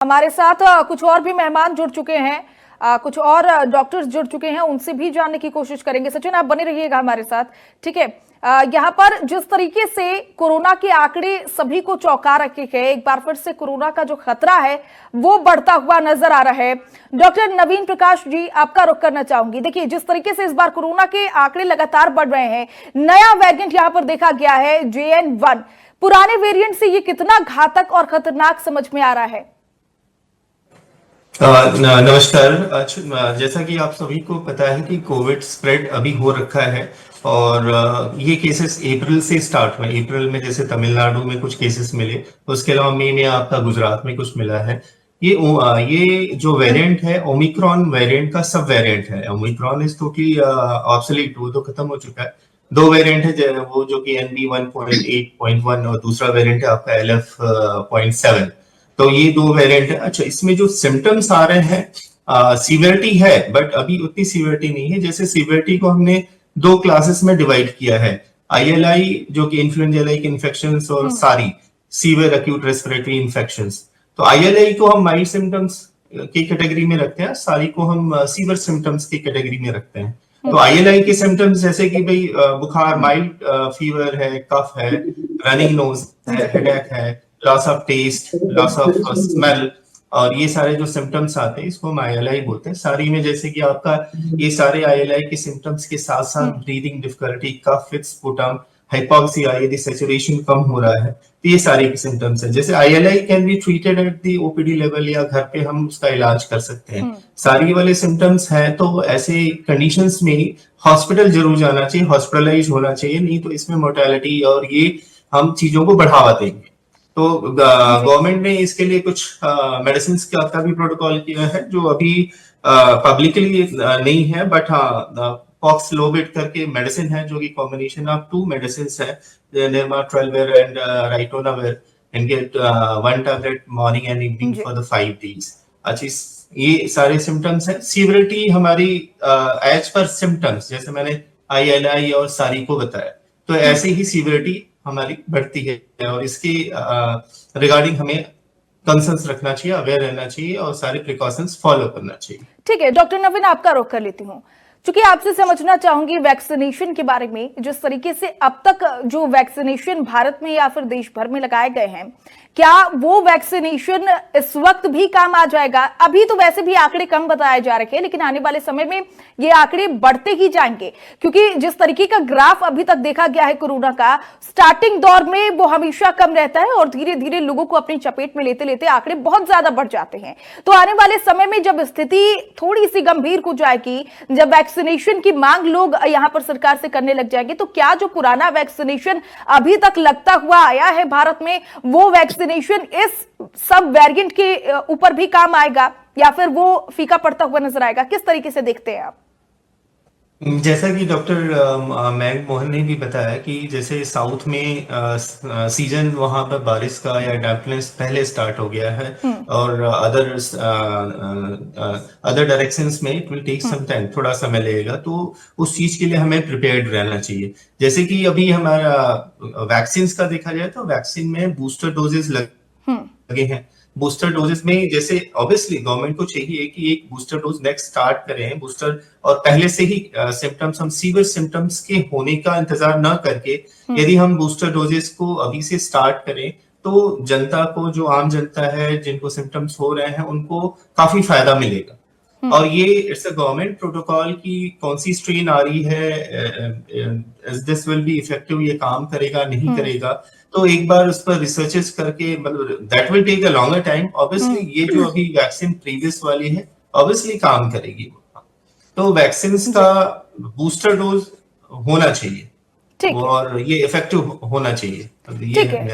हमारे साथ कुछ और भी मेहमान जुड़ चुके हैं, कुछ और डॉक्टर्स जुड़ चुके हैं, उनसे भी जानने की कोशिश करेंगे। सचिन, आप बने रहिएगा हमारे साथ, ठीक है। यहाँ पर जिस तरीके से कोरोना के आंकड़े सभी को चौंका रखे हैं, एक बार फिर से कोरोना का जो खतरा है वो बढ़ता हुआ नजर आ रहा है। डॉक्टर नवीन प्रकाश जी, आपका रुख करना चाहूंगी। देखिए, जिस तरीके से इस बार कोरोना के आंकड़े लगातार बढ़ रहे हैं, नया वेरिएंट यहाँ पर देखा गया है JN.1, पुराने वेरिएंट से ये कितना घातक और खतरनाक समझ में आ रहा है? नमस्कार। जैसा कि आप सभी को पता है कि कोविड स्प्रेड अभी हो रखा है और ये केसेस अप्रैल से स्टार्ट हुए। अप्रैल में जैसे तमिलनाडु में कुछ केसेस मिले, उसके अलावा मई में आपका गुजरात में कुछ मिला है। ये जो वेरिएंट है ओमिक्रॉन वेरिएंट का सब वेरिएंट है। ओमिक्रॉन इज टोटली ऑब्सोलीट, वो तो खत्म हो चुका है। दो वेरिएंट है, वो जो कि NB1.8.1 और दूसरा वेरिएंट है आपका LF.7। तो ये दो वेरिएंट है। अच्छा, इसमें जो सिम्टम्स आ रहे हैं, सीवियरिटी है बट अभी उतनी सीवियरिटी नहीं है। जैसे सीवियरिटी को हमने दो क्लासेस में डिवाइड किया है, ILI जो कि इन्फ्लुएंजा लाइक इन्फेक्शंस और सारी सीवियर एक्यूट रेस्पिरेटरी इन्फेक्शंस। तो ILI को हम माइल्ड सिम्टम्स की कैटेगरी में रखते हैं, सारी को हम सीवियर सिम्टम्स की कैटेगरी में रखते हैं। तो ILI के सिम्टम्स जैसे कि भाई बुखार, माइल्ड फीवर है, कफ है, रनिंग नोज है, हेडेक है, loss of taste, loss of smell, और ये सारे जो सिम्टम्स आते हैं इसको हम ILI बोलते हैं। सारी में जैसे कि आपका ये सारे ILI के सिम्टम्स के साथ साथ breathing difficulty, cough with sputum, hypoxia यदि सैचुरेशन कम हो रहा है, तो ये सारे के सिम्टम्स है। जैसे ILI can be treated at the OPD level या घर पे हम उसका इलाज कर सकते हैं। सारी वाले सिम्टम्स हैं तो ऐसे कंडीशंस में हॉस्पिटल जरूर जाना चाहिए, हॉस्पिटलाइज होना चाहिए, नहीं तो इसमें मोर्टेलिटी और ये हम चीजों को बढ़ावा देंगे। तो गवर्नमेंट ने इसके लिए कुछ मेडिसिन का भी प्रोटोकॉल किया है जो अभी पब्लिकली नहीं है, बट हाँ पॉक्सलोविड करके मेडिसिन है जो कि कॉम्बिनेशन ऑफ टू मेडिसिन है, Nirmatrelvir and Ritonavir, and get one tablet morning and evening for the 5 days। अच्छा, ये सारे सिम्टम्स है। सीवियरिटी हमारी एज पर सिम्टम्स, जैसे मैंने ILI और सारी को बताया, तो ऐसे ही सीवियरिटी हमारी बढ़ती है और इसके रिगार्डिंग हमें कंसर्न्स रखना चाहिए, अवेयर रहना चाहिए और सारे प्रिकॉशंस फॉलो करना चाहिए। ठीक है डॉक्टर नवीन, आपका रुख कर लेती हूँ। चूंकि आपसे समझना चाहूंगी वैक्सीनेशन के बारे में, जिस तरीके से अब तक जो वैक्सीनेशन भारत में या फिर देश भर में लगाए गए हैं, क्या वो वैक्सीनेशन इस वक्त भी काम आ जाएगा? अभी तो वैसे भी आंकड़े कम बताए जा रहे हैं, लेकिन आने वाले समय में ये आंकड़े बढ़ते ही जाएंगे, क्योंकि जिस तरीके का ग्राफ अभी तक देखा गया है कोरोना का, स्टार्टिंग दौर में वो हमेशा कम रहता है और धीरे धीरे लोगों को अपनी चपेट में लेते लेते आंकड़े बहुत ज्यादा बढ़ जाते हैं। तो आने वाले समय में जब स्थिति थोड़ी सी गंभीर हो जाएगी, जब वैक्सीनेशन की मांग लोग यहां पर सरकार से करने लग जाएंगे, तो क्या जो पुराना वैक्सीनेशन अभी तक लगता हुआ आया है भारत में, वो वैक्सीनेशन इस सब वेरिएंट के ऊपर भी काम आएगा या फिर वो फीका पड़ता हुआ नजर आएगा? किस तरीके से देखते हैं आप? जैसा कि डॉक्टर मैग मोहन ने भी बताया कि जैसे साउथ में सीजन वहां पर बारिश का या डैम्पनेस पहले स्टार्ट हो गया है और अदर डायरेक्शंस में it will take some time, थोड़ा समय लगेगा, तो उस चीज के लिए हमें प्रिपेयर्ड रहना चाहिए। जैसे कि अभी हमारा वैक्सीन का देखा जाए तो वैक्सीन में बूस्टर डोजेस लगे हैं। बूस्टर डोजेस में जैसे ऑब्वियसली गवर्नमेंट को चाहिए कि एक बूस्टर डोज नेक्स्ट स्टार्ट करें बूस्टर, और पहले से ही सिम्टम्स, हम सीवियर सिम्टम्स के होने का इंतजार न करके यदि हम बूस्टर डोजेस को अभी से स्टार्ट करें तो जनता को, जो आम जनता है जिनको सिम्टम्स हो रहे हैं, उनको काफी फायदा मिलेगा। और ये इट्स अ गवर्नमेंट प्रोटोकॉल की कौन सी स्ट्रेन आ रही है, दिस विल बी इफेक्टिव, ये काम करेगा नहीं करेगा, तो एक बार उस पर रिसर्चेस करके, मतलब that will take a longer time. Obviously ये जो अभी वैक्सीन प्रीवियस वाली है ऑब्वियसली काम करेगी, तो वैक्सीन का बूस्टर डोज होना चाहिए और ये इफेक्टिव होना चाहिए। ठीक है।